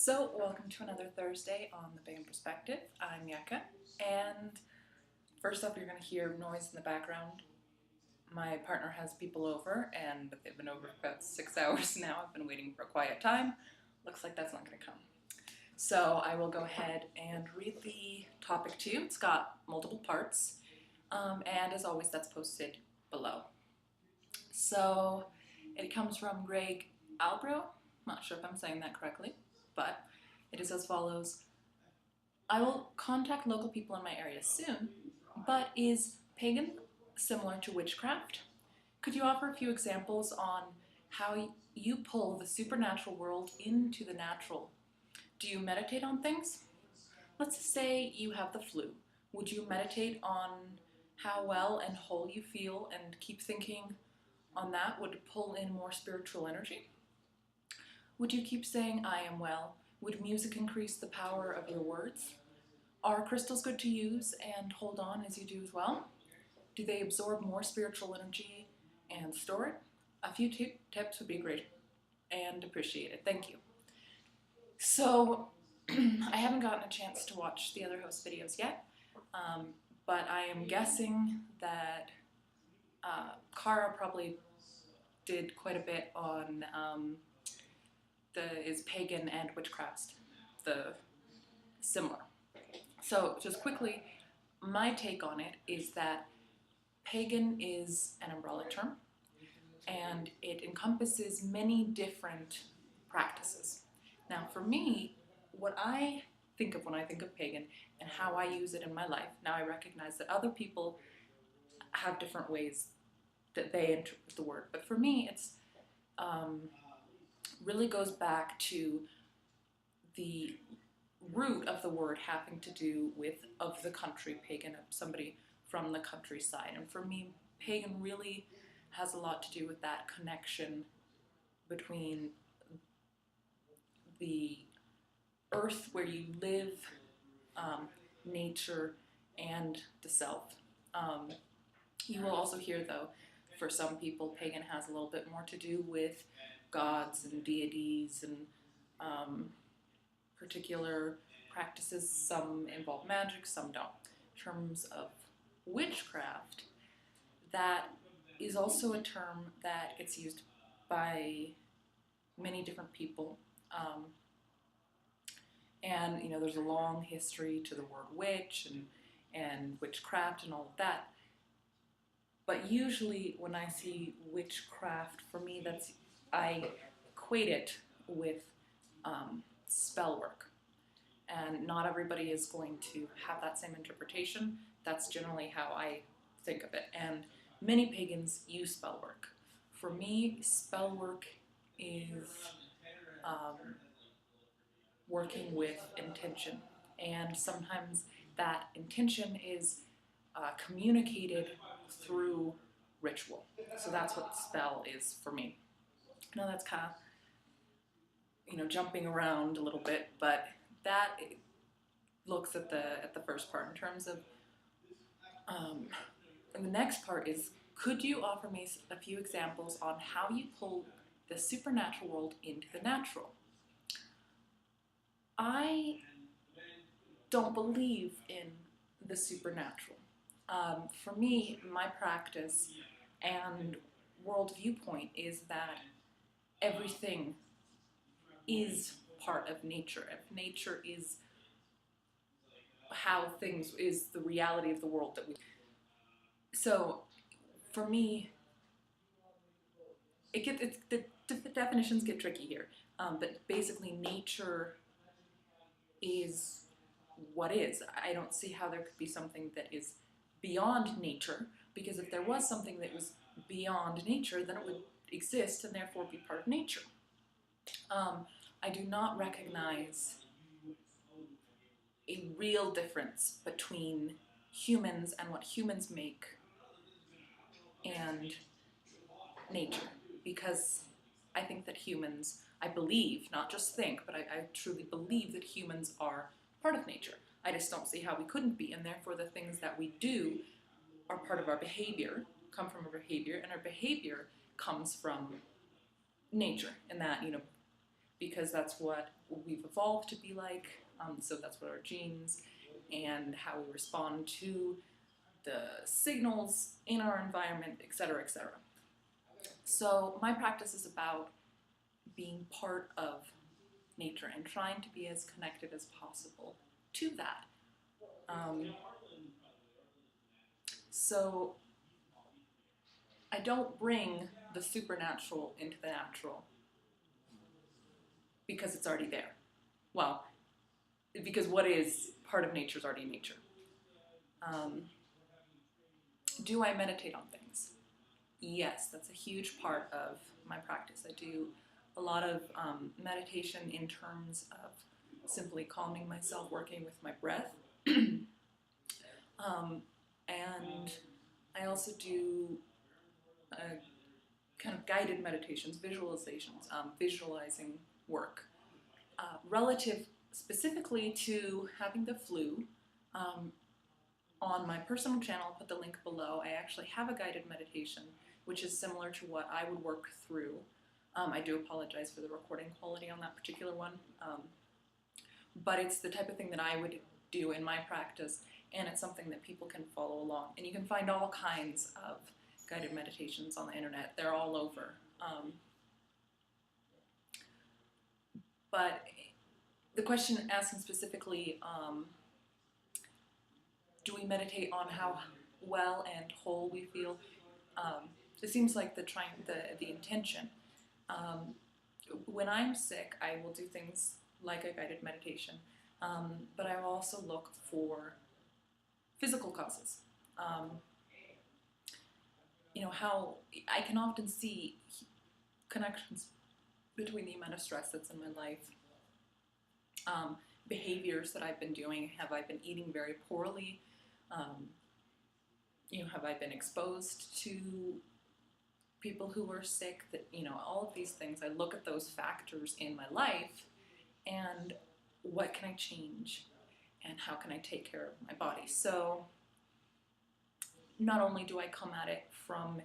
So, welcome to another Thursday on the Pagan Perspective. I'm Yeka, and first up, you're going to hear noise in the background. My partner has people over, and they've been over for about 6 hours now. I've been waiting for a quiet time. Looks like that's not going to come. So, I will go ahead and read the topic to you. It's got multiple parts, and as always, that's posted below. So, it comes from Greg Albro. Not sure if I'm saying that correctly, but it is as follows. I will contact local people in my area soon, but is pagan similar to witchcraft? Could you offer a few examples on how you pull the supernatural world into the natural? Do you meditate on things? Let's say you have the flu. Would you meditate on how well and whole you feel and keep thinking on that would pull in more spiritual energy? Would you keep saying, I am well? Would music increase the power of your words? Are crystals good to use and hold on as you do as well? Do they absorb more spiritual energy and store it? A few tips would be great and appreciated. Thank you. So, I haven't gotten a chance to watch the other host videos yet, but I am guessing that Kara probably did quite a bit on is pagan and witchcraft, the similar. So just quickly, my take on it is that pagan is an umbrella term and it encompasses many different practices. Now for me, what I think of when I think of pagan and how I use it in my life, now I recognize that other people have different ways that they interpret the word, but for me it's really goes back to the root of the word having to do with of the country, pagan, somebody from the countryside. And for me, pagan really has a lot to do with that connection between the earth where you live, nature, and the self. You will also hear, though, for some people, pagan has a little bit more to do with gods and deities and particular practices. Some involve magic, some don't. In terms of witchcraft, that is also a term that gets used by many different people. And, you know, there's a long history to the word witch and witchcraft and all of that. But usually when I see witchcraft, for me, I equate it with spell work. And not everybody is going to have that same interpretation. That's generally how I think of it. And many pagans use spell work. For me, spell work is working with intention. And sometimes that intention is communicated through ritual. So that's what spell is for me. I know that's kind of, jumping around a little bit, but that looks at the first part. In terms of, and the next part is, could you offer me a few examples on how you pull the supernatural world into the natural? I don't believe in the supernatural. For me, my practice and world viewpoint is that everything is part of nature. If nature is how things is the reality of the world that we. So, for me, the definitions get tricky here. But basically, nature is what is. I don't see how there could be something that is beyond nature, because if there was something that was beyond nature, then it would exist and therefore be part of nature. I do not recognize a real difference between humans and what humans make and nature, because I think that humans, I believe, not just think, but I truly believe that humans are part of nature. I just don't see how we couldn't be, and therefore the things that we do are part of our behavior, come from our behavior, and our behavior comes from nature, and that, because that's what we've evolved to be like. So that's what our genes and how we respond to the signals in our environment, etc., etc. So my practice is about being part of nature and trying to be as connected as possible to that. So I don't bring the supernatural into the natural because it's already there. Well, because what is part of nature is already nature. Do I meditate on things? Yes, that's a huge part of my practice. I do a lot of meditation in terms of simply calming myself, working with my breath. And I also do kind of guided meditations, visualizations, visualizing work. Relative specifically to having the flu, on my personal channel, I'll put the link below, I actually have a guided meditation, which is similar to what I would work through. I do apologize for the recording quality on that particular one, but it's the type of thing that I would do in my practice, and it's something that people can follow along. And you can find all kinds of guided meditations on the internet. They're all over. But the question asking specifically, do we meditate on how well and whole we feel? It seems like the intention. When I'm sick, I will do things like a guided meditation, but I will also look for physical causes. How I can often see connections between the amount of stress that's in my life, behaviors that I've been doing. Have I been eating very poorly? Have I been exposed to people who are sick? That all of these things. I look at those factors in my life, and what can I change, and how can I take care of my body? So not only do I come at it from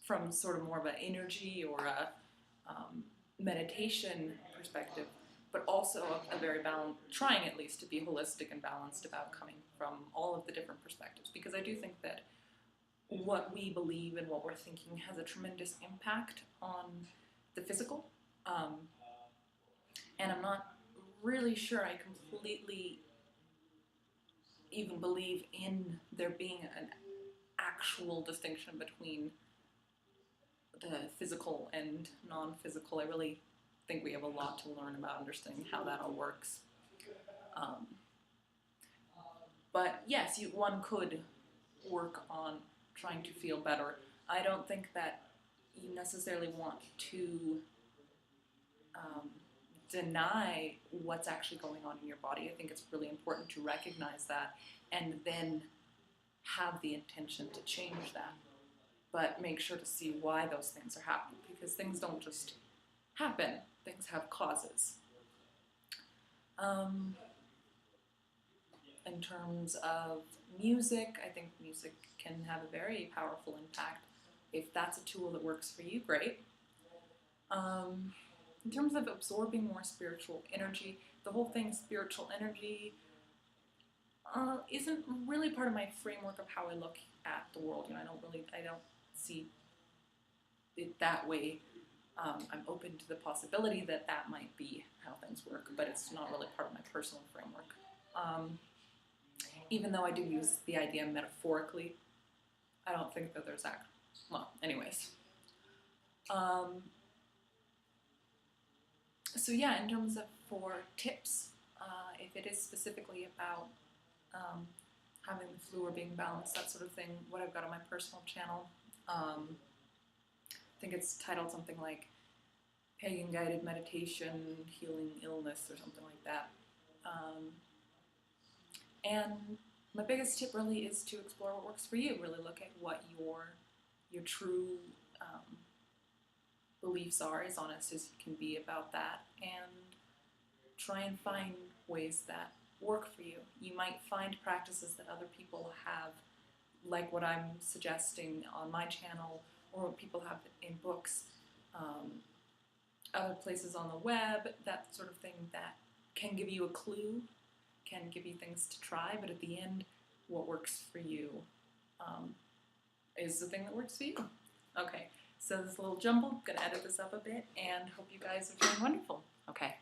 from sort of more of an energy or a meditation perspective, but also a very balanced, trying at least to be holistic and balanced about coming from all of the different perspectives, because I do think that what we believe and what we're thinking has a tremendous impact on the physical. And I'm not really sure I completely even believe in there being an actual distinction between the physical and non-physical. I really think we have a lot to learn about understanding how that all works. But yes, one could work on trying to feel better. I don't think that you necessarily want to deny what's actually going on in your body. I think it's really important to recognize that and then have the intention to change that. But make sure to see why those things are happening, because things don't just happen. Things have causes. In terms of music, I think music can have a very powerful impact. If that's a tool that works for you, great. In terms of absorbing more spiritual energy, the whole thing, spiritual energy, isn't really part of my framework of how I look at the world. I don't see it that way. I'm open to the possibility that that might be how things work, but it's not really part of my personal framework. Even though I do use the idea metaphorically, I don't think that there's that. Well, anyways. So yeah, in terms of for tips, if it is specifically about having the flu or being balanced, that sort of thing, what I've got on my personal channel, I think it's titled something like Pagan Guided Meditation, Healing Illness, or something like that. And my biggest tip really is to explore what works for you. Really look at what your true beliefs are, as honest as you can be about that, and try and find ways that work for you. You might find practices that other people have, like what I'm suggesting on my channel, or what people have in books, other places on the web, that sort of thing that can give you a clue, can give you things to try, but at the end, what works for you is the thing that works for you. Okay, so this is a little jumbled, gonna edit this up a bit, and hope you guys are doing wonderful. Okay.